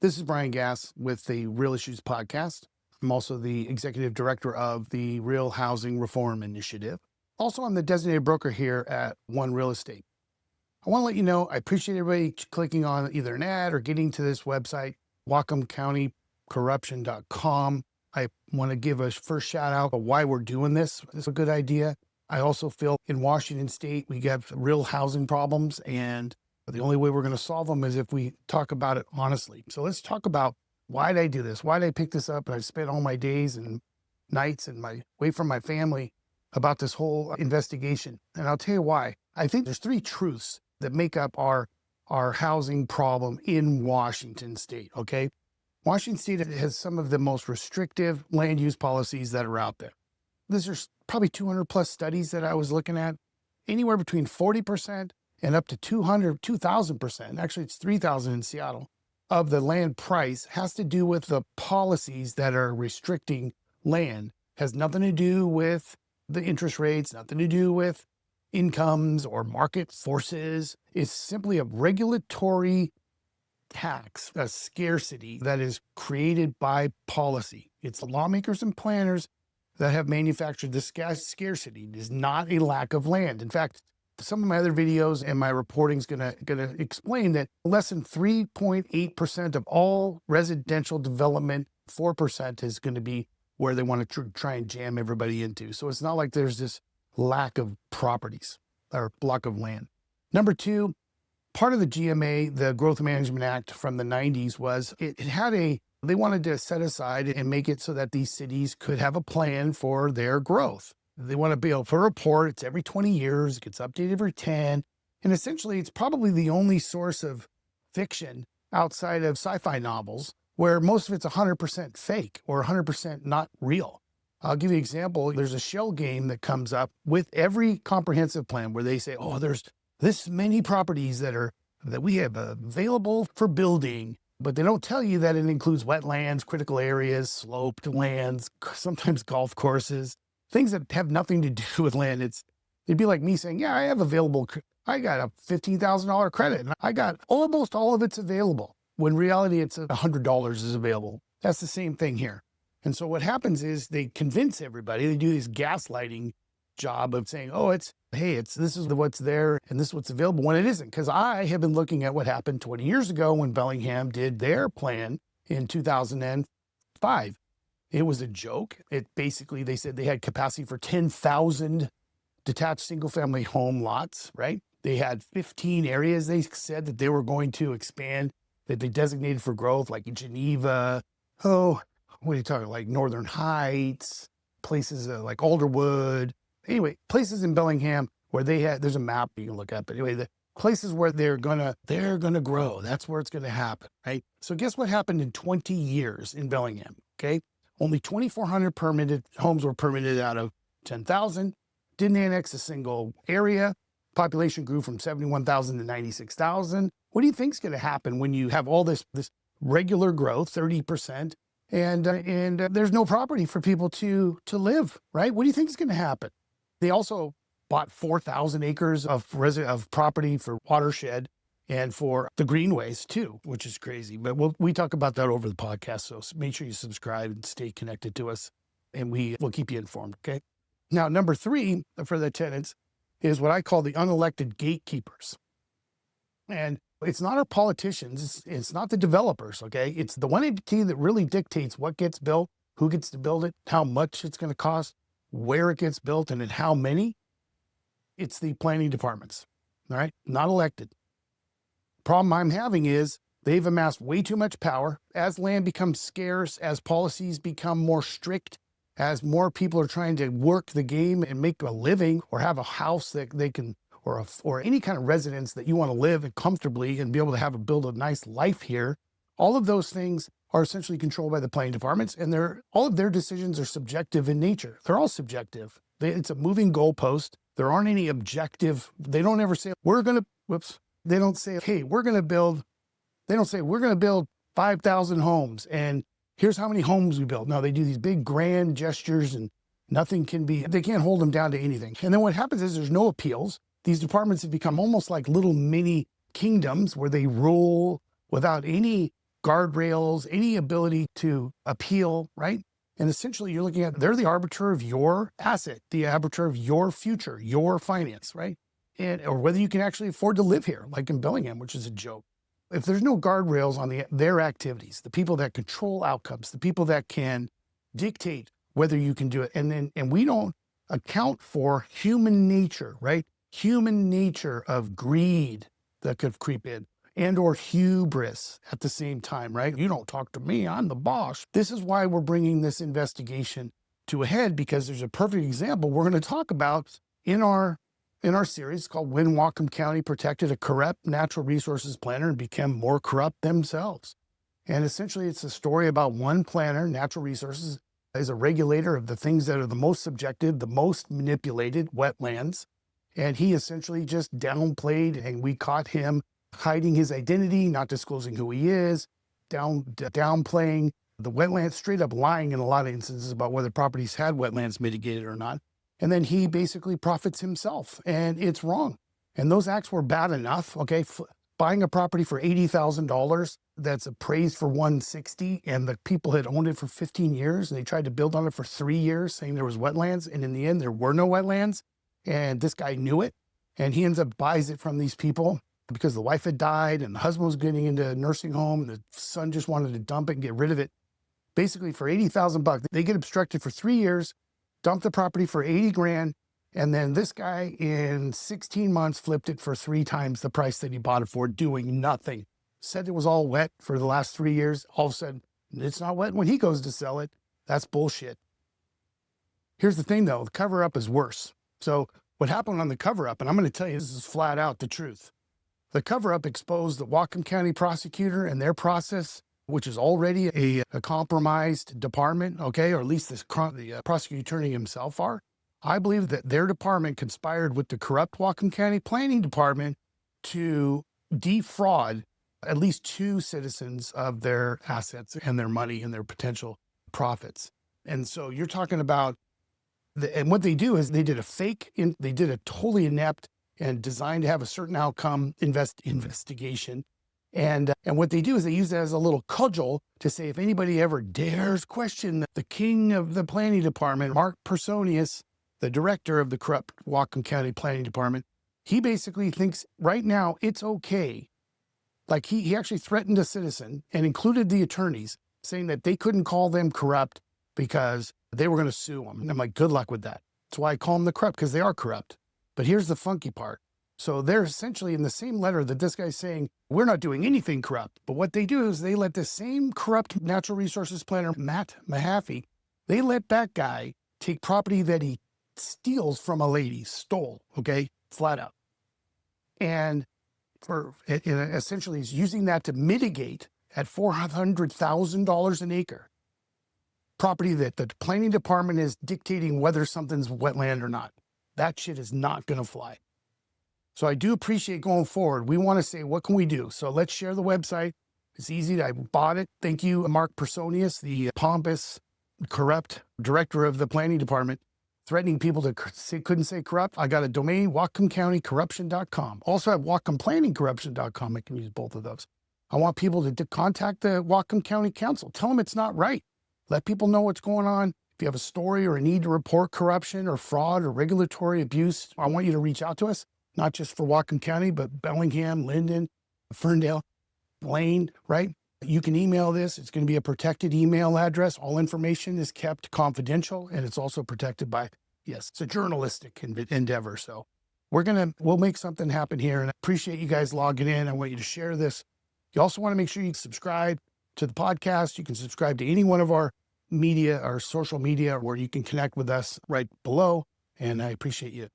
This is Brian Gass with the Real Issues Podcast. I'm also the executive director of the Real Housing Reform Initiative. Also, I'm the designated broker here at One Real Estate. I want to let you know I appreciate everybody clicking on either an ad or getting to this website, WhatcomCountyCorruption.com. I want to give a first shout out of why we're doing this. It's a good idea. I also feel in Washington State, we have real housing problems, and the only way we're going to solve them is if we talk about it honestly. So let's talk about why did I do this? Why did I pick this up? And I spent all my days and nights and away from my family about this whole investigation. And I'll tell you why. I think there's three truths that make up our housing problem in Washington State, okay? Washington State has some of the most restrictive land use policies that are out there. There's probably 200 plus studies that I was looking at, anywhere between 40% and up to 2,000%. Actually, it's 3,000 in Seattle of the land price has to do with the policies that are restricting land. Has nothing to do with the interest rates, nothing to do with incomes or market forces. It's simply a regulatory tax, a scarcity that is created by policy. It's the lawmakers and planners that have manufactured this scarcity. It is not a lack of land. In fact, some of my other videos and my reporting is gonna explain that less than 3.8% of all residential development, 4% is going to be where they want to try and jam everybody into. So it's not like there's this lack of properties or lack of land. Number two, part of the GMA, the Growth Management Act from the 90s, was they wanted to set aside and make it so that these cities could have a plan for their growth. They want to be able to report. It's every 20 years, it gets updated every 10. And essentially, it's probably the only source of fiction outside of sci-fi novels where most of it's 100% fake or 100% not real. I'll give you an example. There's a shell game that comes up with every comprehensive plan where they say, oh, there's this many properties that we have available for building. But they don't tell you that it includes wetlands, critical areas, sloped lands, sometimes golf courses, things that have nothing to do with land. It'd be like me saying, yeah, I got a $15,000 credit and I got almost all of it's available. When in reality, it's $100 is available. That's the same thing here. And so what happens is they convince everybody, they do this gaslighting job of saying, oh, this is what's there and this is what's available, when it isn't. Because I have been looking at what happened 20 years ago when Bellingham did their plan in 2005. It was a joke. They said they had capacity for 10,000 detached single-family home lots, right? They had 15 areas they said that they were going to expand, that they designated for growth, like in Geneva. Oh, what are you talking, like Northern Heights, places like Alderwood. Anyway, places in Bellingham where there's a map you can look at, but anyway, the places where they're gonna grow. That's where it's gonna happen, right? So guess what happened in 20 years in Bellingham, okay? Only 2,400 permitted homes were permitted out of 10,000. Didn't annex a single area. Population grew from 71,000 to 96,000. What do you think is going to happen when you have all this regular growth, 30%, and there's no property for people to live, right? What do you think is going to happen? They also bought 4,000 acres of property for watershed and for the greenways too, which is crazy. But we talk about that over the podcast. So make sure you subscribe and stay connected to us, and we'll keep you informed, okay? Now, number three for the tenants is what I call the unelected gatekeepers. And it's not our politicians. It's not the developers, okay? It's the one entity that really dictates what gets built, who gets to build it, how much it's going to cost, where it gets built, and in how many. It's the planning departments, all right? Not elected. Problem I'm having is they've amassed way too much power. As land becomes scarce, as policies become more strict, as more people are trying to work the game and make a living or have a house that they can, or any kind of residence that you want to live comfortably and be able to build a nice life here, all of those things are essentially controlled by the planning departments, and all of their decisions are subjective in nature. They're all subjective. It's a moving goalpost. There aren't any objective. They don't ever say, they don't say, hey, we're going to build 5,000 homes and here's how many homes we build. No, they do these big grand gestures and they can't hold them down to anything. And then what happens is there's no appeals. These departments have become almost like little mini kingdoms where they rule without any guardrails, any ability to appeal, right? And essentially you're looking at, they're the arbiter of your asset, the arbiter of your future, your finance, right? Or whether you can actually afford to live here, like in Bellingham, which is a joke. If there's no guardrails on their activities, the people that control outcomes, the people that can dictate whether you can do it, and we don't account for human nature, right? Human nature of greed that could creep in, and or hubris at the same time, right? You don't talk to me, I'm the boss. This is why we're bringing this investigation to a head, because there's a perfect example we're going to talk about in our series called When Whatcom County Protected a Corrupt Natural Resources Planner and Became More Corrupt Themselves. And essentially it's a story about one planner, natural resources, is a regulator of the things that are the most subjective, the most manipulated, wetlands. And he essentially just downplayed, and we caught him hiding his identity, not disclosing who he is, downplaying the wetlands, straight up lying in a lot of instances about whether properties had wetlands mitigated or not. And then he basically profits himself, and it's wrong. And those acts were bad enough, okay? Buying a property for $80,000 that's appraised for $160,000, and the people had owned it for 15 years, and they tried to build on it for 3 years, saying there was wetlands, and in the end, there were no wetlands, and this guy knew it, and he ends up buys it from these people because the wife had died, and the husband was getting into a nursing home, and the son just wanted to dump it and get rid of it. Basically, for $80,000, they get obstructed for 3 years, dump the property for 80 grand, and then this guy in 16 months flipped it for 3 times the price that he bought it for, doing nothing. Said it was all wet for the last 3 years. All of a sudden, it's not wet when he goes to sell it. That's bullshit. Here's the thing though, the cover up is worse. So what happened on the cover up, and I'm going to tell you, this is flat out the truth. The cover up exposed the Whatcom County prosecutor and their process, which is already a compromised department, okay, or at least the prosecuting attorney himself are. I believe that their department conspired with the corrupt Whatcom County Planning Department to defraud at least 2 citizens of their assets and their money and their potential profits. And so you're talking about, and what they do is they did a totally inept and designed to have a certain outcome investigation. And what they do is they use that as a little cudgel to say, if anybody ever dares question the king of the planning department, Mark Personius, the director of the corrupt Whatcom County Planning Department, he basically thinks right now it's okay. Like he actually threatened a citizen and included the attorneys, saying that they couldn't call them corrupt because they were going to sue them. And I'm like, good luck with that. That's why I call them the corrupt, because they are corrupt. But here's the funky part. So they're essentially in the same letter that this guy's saying, we're not doing anything corrupt. But what they do is they let the same corrupt natural resources planner, Matt Mahaffey, they let that guy take property that he steals from a lady, stole, okay, flat out. And essentially he's using that to mitigate at $400,000 an acre property that the planning department is dictating whether something's wetland or not. That shit is not going to fly. So I do appreciate going forward. We want to say, what can we do? So let's share the website. It's easy. I bought it. Thank you, Mark Personius, the pompous, corrupt director of the planning department, threatening people to couldn't say corrupt. I got a domain, WhatcomCountyCorruption.com. Also have WhatcomPlanningCorruption.com. I can use both of those. I want people to contact the Whatcom County Council. Tell them it's not right. Let people know what's going on. If you have a story or a need to report corruption or fraud or regulatory abuse, I want you to reach out to us, not just for Whatcom County, but Bellingham, Linden, Ferndale, Blaine, right? You can email this. It's going to be a protected email address. All information is kept confidential, and it's also protected by, yes, it's a journalistic endeavor. So we'll make something happen here, and I appreciate you guys logging in. I want you to share this. You also want to make sure you subscribe to the podcast. You can subscribe to any one of our media, our social media, where you can connect with us right below. And I appreciate you